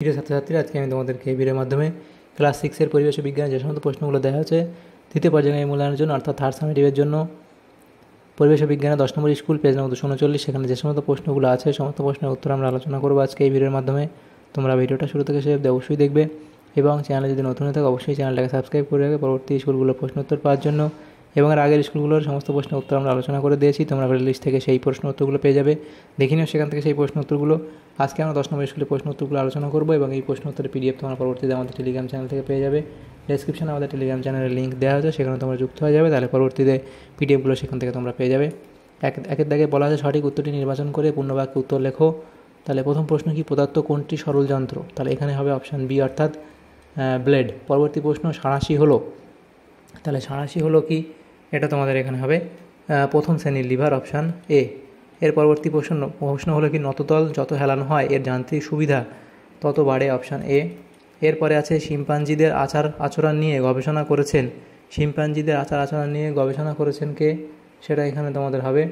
প্রিয় ছাত্রছাত্রীরা, আজকে আমি তোমাদেরকে এই ভিডিওর মাধ্যমে ক্লাস 6-এর পরিবেশ বিজ্ঞানের যে সমস্ত প্রশ্নগুলো দেওয়া হচ্ছে তৃতীয় পর্যায়ে মূল্যায়নের জন্য, অর্থাৎ থার্ড সামেটিভের জন্য পরিবেশ বিজ্ঞানের 10 নম্বর স্কুল, পেজ নম্বর 239, সেখানে যে সমস্ত প্রশ্নগুলো আছে সমস্ত প্রশ্নের উত্তর আমরা আলোচনা করবো আজকে এই ভিডিওর মাধ্যমে। তোমরা ভিডিওটা শুরু থেকে শেষ অবধি অবশ্যই দেখবে এবং চ্যানেলে যদি নতুন হয়ে থাকে অবশ্যই চ্যানেলটাকে সাবস্ক্রাইব করে রাখবে পরবর্তী স্কুলগুলোর প্রশ্ন উত্তর পাওয়ার জন্য। এবং এর আগের স্কুলগুলোর সমস্ত প্রশ্নের উত্তর আমরা আলোচনা করে দিয়েছি, তোমরা লিস্ট থেকে সেই প্রশ্ন উত্তরগুলো পেয়ে যাবে, দেখে নিও সেখান থেকে সেই প্রশ্ন উত্তরগুলো। আজকে আমরা 10 নম্বর স্কুলের প্রশ্ন উত্তরগুলো আলোচনা করবো এবং এই প্রশ্ন উত্তরের পিডিএফ তোমরা পরবর্তীতে আমাদের টেলিগ্রাম চ্যানেল থেকে পেয়ে যাবে। ডেসক্রিপশনে আমাদের টেলিগ্রাম চ্যানেলের লিঙ্ক দেওয়া হয়েছে, সেখানে তোমরা যুক্ত হয়ে যাবে, তাহলে পরবর্তীতে পিডিএফগুলো সেখান থেকে তোমরা পেয়ে যাবে। একের দাগে বলা আছে সঠিক উত্তরটি নির্বাচন করে পূর্ণবাক্যে উত্তর লেখো। তাহলে প্রথম প্রশ্ন কি, পদার্থ কোনটি সরল যন্ত্র? তাহলে এখানে হবে অপশান বি, অর্থাৎ ব্লেড। পরবর্তী প্রশ্ন, সাঁড়াশি হলো। তাহলে সাঁড়াশি হলো কি, এটা তোমাদের এখানে হবে প্রথম শ্রেণীর লিভার, অপশান এ। এর পরবর্তী প্রশ্ন হলো কি, নততল যত হেলানো হয় এর যান্ত্রিক সুবিধা তত বাড়ে, অপশান এ। এরপরে আছে শিম্পাঞ্জিদের আচার আচরণ নিয়ে গবেষণা করেছেন। শিম্পাঞ্জিদের আচার আচরণ নিয়ে গবেষণা করেছেন কে? সেটা এখানে তোমাদের হবে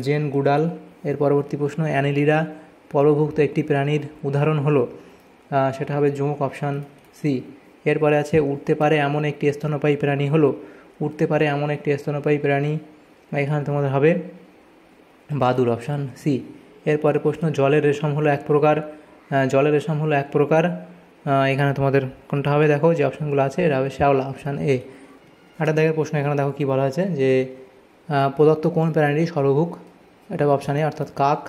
জেন গুডাল। এর পরবর্তী প্রশ্ন, অ্যানিলিরা পর্বভুক্ত একটি প্রাণীর উদাহরণ হলো, সেটা হবে জোঁক, অপশান সি। এরপরে আছে উঠতে পারে এমন একটি স্তন্যপায়ী প্রাণী হলো, উঠতে পারে এমন একটি স্তন্যপায়ী প্রাণী, এখানে তোমাদের হবে বাদুড়, অপশান সি। এরপরে প্রশ্ন, জলের রেশম হলো এক প্রকার, জলের রেশম হলো এক প্রকার, এখানে তোমাদের কোনটা হবে দেখো, যে অপশানগুলো আছে এটা হবে শ্যাওলা, অপশান এ। একটা দেখে প্রশ্ন এখানে দেখো কী বলা হয়েছে, যে প্রদত্ত কোন প্রাণীর সর্বভুক, এটা হবে অপশান এ, অর্থাৎ কাক।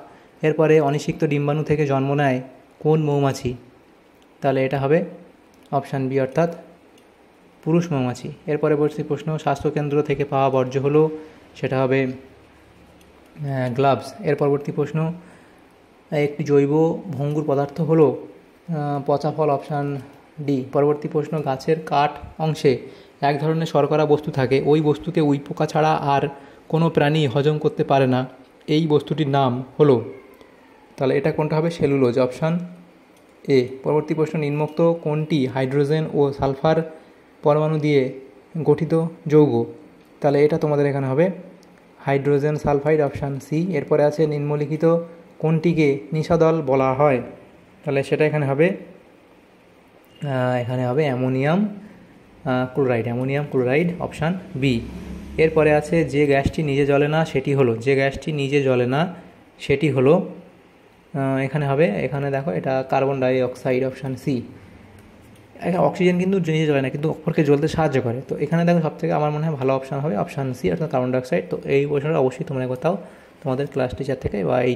এরপরে অনিষিক্ত ডিম্বাণু থেকে জন্ম নেয় কোন মৌমাছি? তাহলে এটা হবে অপশান বি, অর্থাৎ পুরুষ মৌমাছি। এর পরবর্তী প্রশ্ন, স্বাস্থ্যকেন্দ্র থেকে পাওয়া বর্জ্য হলো, সেটা হবে গ্লাভস। এর পরবর্তী প্রশ্ন, একটি জৈব ভঙ্গুর পদার্থ হলো পচা ফল, অপশান ডি। পরবর্তী প্রশ্ন, গাছের কাঠ অংশে এক ধরনের শর্করা বস্তু থাকে, ওই বস্তুকে উইপোকা ছাড়া আর কোনো প্রাণী হজম করতে পারে না, এই বস্তুটির নাম হলো, তাহলে এটা কোনটা হবে, সেলুলোজ, অপশান এ। পরবর্তী প্রশ্ন, নিম্নোক্ত কোনটি হাইড্রোজেন ও সালফার পরমাণু দিয়ে গঠিত যৌগ? তাহলে এটা তোমাদের এখানে হবে হাইড্রোজেন সালফাইড, অপশান সি। এরপরে আছে নিম্নলিখিত কোনটিকে নিশাদল বলা হয়? তাহলে সেটা এখানে হবে ammonium chloride, ammonium chloride, option B. এরপরে আছে যে গ্যাসটি নিজে জ্বলে না সেটি হলো, যে গ্যাসটি নিজে জ্বলে না সেটি হলো, এখানে দেখো এটা carbon die oxide, option C. Oxygen কিন্তু নিজে জ্বলে না, কিন্তু অপরকে জ্বলতে সাহায্য করে, তো এখানে দেখো সবথেকে আমার মনে হয় ভালো অপশান হবে অপশান সি, অর্থাৎ কার্বন ডাইঅক্সাইড। তো এই প্রশ্নটা অবশ্যই তোমরা কোথাও তোমাদের ক্লাস টিচার থেকে বা এই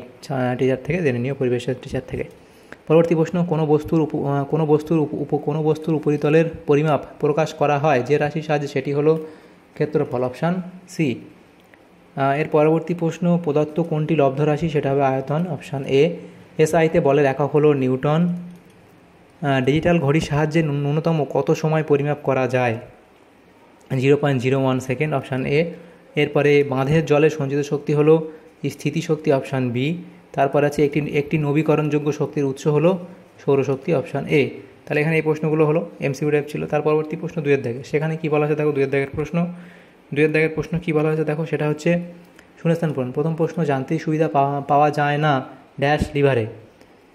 টিচার থেকে জেনে নিও, পরিবেশের টিচার থেকে। পরবর্তী প্রশ্ন, কোনো বস্তুর উপরিতলের পরিমাপ প্রকাশ করা হয় যে রাশির সাহায্যে, সেটি হলো ক্ষেত্রফল, অপশান সি। এর পরবর্তী প্রশ্ন, প্রদত্ত কোনটি লব্ধ রাশি? সেটা হবে আয়তন, অপশান এ। এসআইতে বলের একক হলো নিউটন। ডিজিটাল ঘড়ির সাহায্যে ন্যূনতম কত সময় পরিমাপ করা যায়? 0.01 সেকেন্ড, অপশান এ। এরপরে বাঁধের জলে সঞ্চিত শক্তি হলো স্থিতিশক্তি, অপশান বি। তারপর আছে একটি নবীকরণযোগ্য শক্তির উৎস হলো সৌরশক্তি, অপশান এ। তাহলে এখানে এই প্রশ্নগুলো হলো এমসিকিউ টাইপ ছিল। তার পরবর্তী প্রশ্ন 2-এর দাগে, সেখানে কী বলা হয়েছে দেখো, 2-এর দাগের প্রশ্ন কী বলা হয়েছে দেখো, সেটা হচ্ছে শূন্যস্থান পূরণ। প্রথম প্রশ্ন, যান্ত্রিক সুবিধা পাওয়া যায় না ড্যাশ লিভারে?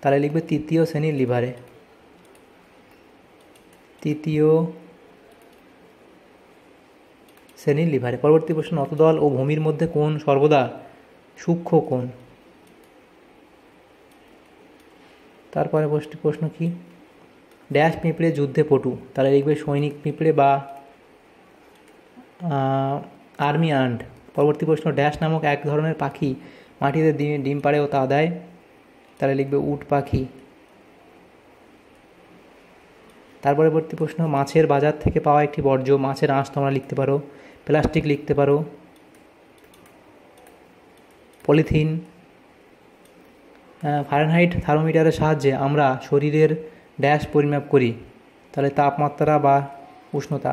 তাহলে লিখবে তৃতীয় শ্রেণীর লিভারে, তৃতীয় শ্রেণীর লিভারে। পরবর্তী প্রশ্ন, নতদল ও ভূমির মধ্যে কোন সর্বদা সূক্ষ্ম কোণ? তারপরে প্রশ্ন কি, ড্যাশ পিঁপড়ে যুদ্ধে পটু? তাহলে লিখবে সৈনিক পিঁপড়ে বা আর্মি আন্ট। পরবর্তী প্রশ্ন, ড্যাশ নামক এক ধরনের পাখি মাটিতে ডিম পাড়ে ও তা দেয়? তাহলে লিখবে উট পাখি। তার পরবর্তী প্রশ্ন, মাছের বাজার থেকে পাওয়া একটি বর্জ্য, মাছের আঁশ তোমরা লিখতে পারো, প্লাস্টিক লিখতে পারো, পলিথিন। ফারেনহাইট থার্মোমিটারের সাহায্যে আমরা শরীরের ড্যাশ পরিমাপ করি? তাহলে তাপমাত্রা বা উষ্ণতা।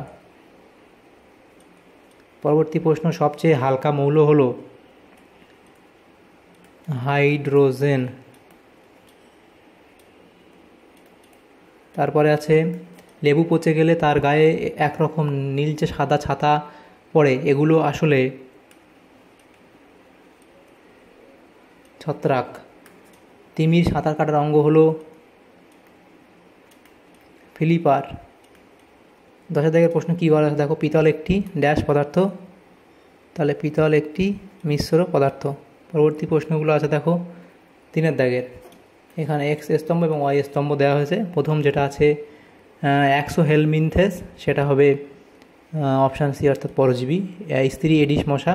পরবর্তী প্রশ্ন, সবচেয়ে হালকা মৌল হলো হাইড্রোজেন। তারপরে আছে লেবু পচে গেলে তার গায়ে একরকম নীলচে সাদা ছাতা পড়ে, এগুলো আসলে ছত্রাক। তিমির সাঁতার কাটার অঙ্গ হলো ফিলিপার। 10 দাগের প্রশ্ন কী বলা আছে দেখো, পিতল একটি ড্যাশ পদার্থ, তাহলে পিতল একটি মিশ্র পদার্থ। পরবর্তী প্রশ্নগুলো আছে দেখো 3 দাগের, এখানে এক্স স্তম্ভ এবং ওয়াই স্তম্ভ দেওয়া হয়েছে। প্রথম যেটা আছে এক্সোহেলমিনথেস, সেটা হবে অপশান সি অর্থাৎ পরজীবী। স্ত্রী এডিস মশা,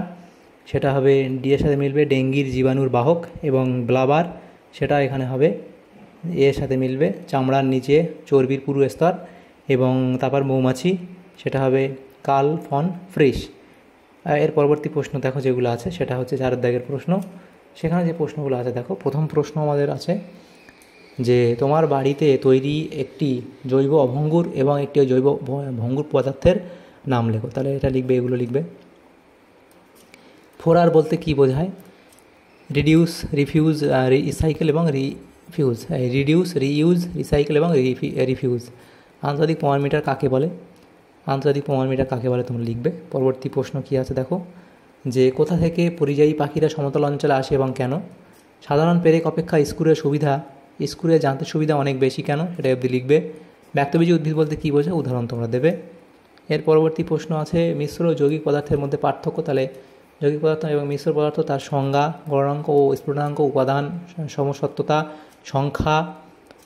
সেটা হবে ডি এর সাথে মিলবে ডেঙ্গির জীবাণুর বাহক। এবং ব্লাবার, সেটা এখানে হবে এর সাথে মিলবে চামড়ার নিচে চর্বির পুরু স্তর। এবং তারপর মৌমাছি, সেটা হবে কার্ল ফন ফ্রিশ। এর পরবর্তী প্রশ্ন দেখো যেগুলো আছে সেটা হচ্ছে 4 দাগের প্রশ্ন। সেখানে যে প্রশ্নগুলো আছে দেখো, প্রথম প্রশ্ন আমাদের আছে যে তোমার বাড়িতে তৈরি একটি জৈব অভঙ্গুর এবং একটি জৈব ভঙ্গুর পদার্থের নাম লেখো। তাহলে এটা লিখবে, এগুলো লিখবে। 4R বলতে কি বোঝায়? রিডিউস, রিফিউজ, রিসাইকেল এবং রিফিউজ। রিডিউস, রিইউজ, রিসাইকেল এবং রিফিউজ। আন্তর্জাতিক প্রমাণ মিটার কাকে বলে? আন্তর্জাতিক প্রমাণ মিটার কাকে বলে তোমরা লিখবে। পরবর্তী প্রশ্ন কী আছে দেখো, যে কোথা থেকে পরিযায়ী পাখিরা সমতল অঞ্চলে আসে এবং কেন? সাধারণ পেরেক অপেক্ষা স্কুলে জানতে সুবিধা অনেক বেশি কেন? এটা অবধি লিখবে। ব্যক্তবীজী উদ্ভিদ বলতে কী বোঝায়? উদাহরণ তোমরা দেবে। এর পরবর্তী প্রশ্ন আছে মিশ্র যৌগিক পদার্থের মধ্যে পার্থক্য। তাহলে যৌগিক পদার্থ এবং মিশ্র পদার্থ, তার সংজ্ঞা, গলনাঙ্ক ও স্ফুটনাঙ্ক, উপাদান সমসত্বতা, সংখ্যা,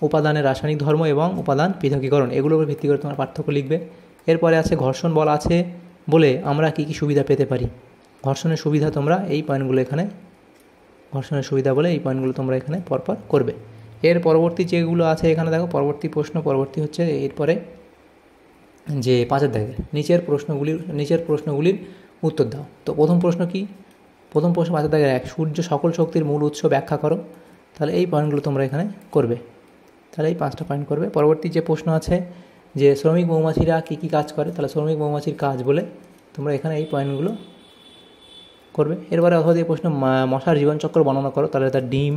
উপাদানের রাসায়নিক ধর্ম এবং উপাদান পৃথকীকরণ, এগুলোর উপর ভিত্তি করে তোমরা পার্থক্য লিখবে। এরপরে আছে ঘর্ষণ বল আছে বলে আমরা কী কী সুবিধা পেতে পারি। ঘর্ষণের সুবিধা তোমরা এই পয়েন্টগুলো এখানে, ঘর্ষণের সুবিধা বলে এই পয়েন্টগুলো তোমরা এখানে পরপর করবে। এর পরবর্তী যেগুলো আছে এখানে দেখো, পরবর্তী পরবর্তী হচ্ছে এরপরে যে 5 দাগের নিচের প্রশ্নগুলির উত্তর দাও। তো প্রথম প্রশ্ন কি? প্রথম প্রশ্ন 5 দাগের 1, সূর্য সকল শক্তির মূল উৎস ব্যাখ্যা করো। তাহলে এই পয়েন্টগুলো তোমরা এখানে করবে, তাহলে এই 5টা পয়েন্ট করবে। পরবর্তী যে প্রশ্ন আছে যে শ্রমিক মৌমাছিরা কী কী কাজ করে, তাহলে শ্রমিক মৌমাছির কাজ বলে তোমরা এখানে এই পয়েন্টগুলো করবে। এরপরে অথবা যে প্রশ্ন মশার জীবনচক্র বর্ণনা করো, তাহলে তার ডিম,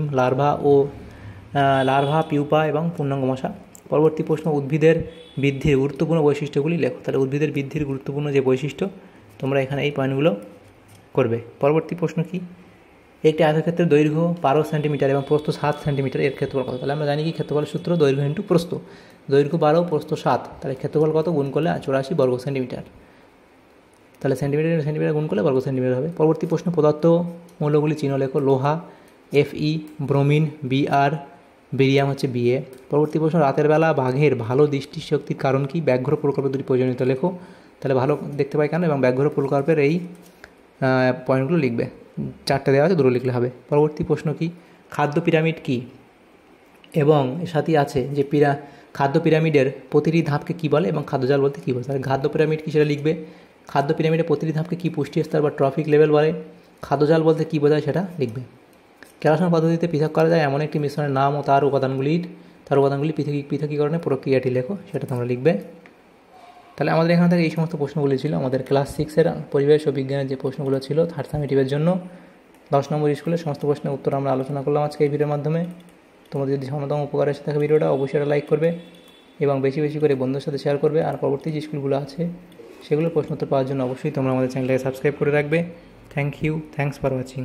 লার্ভা, পিউপা এবং পূর্ণাঙ্গ মশা। পরবর্তী প্রশ্ন উদ্ভিদের বৃদ্ধির গুরুত্বপূর্ণ বৈশিষ্ট্যগুলি লেখো। তাহলে উদ্ভিদের বৃদ্ধির গুরুত্বপূর্ণ যে বৈশিষ্ট্য তোমরা এখানে এই পয়েন্টগুলো করবে। পরবর্তী প্রশ্ন কি? একটি আয়তক্ষেত্রের দৈর্ঘ্য 12 সেন্টিমিটার এবং প্রস্থ 7 সেন্টিমিটার, এর ক্ষেত্রফল কত? তাহলে আমরা জানি কি ক্ষেত্রফলের সূত্র দৈর্ঘ্য ইন্টু প্রস্থ। দৈর্ঘ্য 12, প্রস্থ 7, তাহলে ক্ষেত্রফল কত? গুণ করলে 84 বর্গ সেন্টিমিটার। তাহলে সেন্টিমিটার গুণ করলে বর্গ সেন্টিমিটার হবে। পরবর্তী প্রশ্ন পদার্থ মৌলগুলি চিহ্ন লেখো। লোহা Fe, ব্রোমিন Br, বেরিয়াম হচ্ছে Ba। পরবর্তী প্রশ্ন রাতের বেলা বাঘের ভালো দৃষ্টিশক্তির কারণ কি? ব্যাঘ্র প্রকল্পের 2টি প্রয়োজনীয়তা লেখো। তাহলে ভালো দেখতে পাই কেন এবং ব্যাঘ্র প্রকল্পের এই পয়েন্টগুলো লিখবে। 4টে দেওয়া আছে, 2 লিখলে হবে। পরবর্তী প্রশ্ন কি? খাদ্য পিরামিড কি? এবং এর সাথে আছে যে খাদ্য পিরামিডের প্রতিটি ধাপকে কী বলে এবং খাদ্যজাল বলতে কী বলে। তাহলে খাদ্য পিরামিড কী সেটা লিখবে। খাদ্য পিরামিডের প্রতিটি ধাপকে কী পুষ্টি স্তর বা ট্রফিক লেভেল বলে। খাদ্যজাল বলতে কী বোঝায় সেটা লিখবে। কেরাসন পদ্ধতিতে পৃথক করা যায় এমন একটি মিশ্রণের নাম ও তার উপাদানগুলি পৃথকীকরণের প্রক্রিয়াটি লেখো, সেটা তোমরা লিখবে। তাহলে আমাদের এখান থেকে এই সমস্ত প্রশ্নগুলি ছিল আমাদের ক্লাস 6-এর পরিবেশ ও বিজ্ঞানের যে প্রশ্নগুলো ছিল থার্ড সামেটিভের জন্য 10 নম্বর স্কুলের সমস্ত প্রশ্নের উত্তর আমরা আলোচনা করলাম আজকে এই ভিডিওর মাধ্যমে। তোমাদের যদি সামান্যতম উপকার এসে থাকে ভিডিওটা অবশ্যই এটা লাইক করবে এবং বেশি বেশি করে বন্ধুদের সাথে শেয়ার করবে। আর পরবর্তী যে স্কুলগুলো আছে সেগুলোর প্রশ্নোত্তর পাওয়ার জন্য অবশ্যই তোমরা আমাদের চ্যানেলটাকে সাবস্ক্রাইব করে রাখবে। Thanks for watching.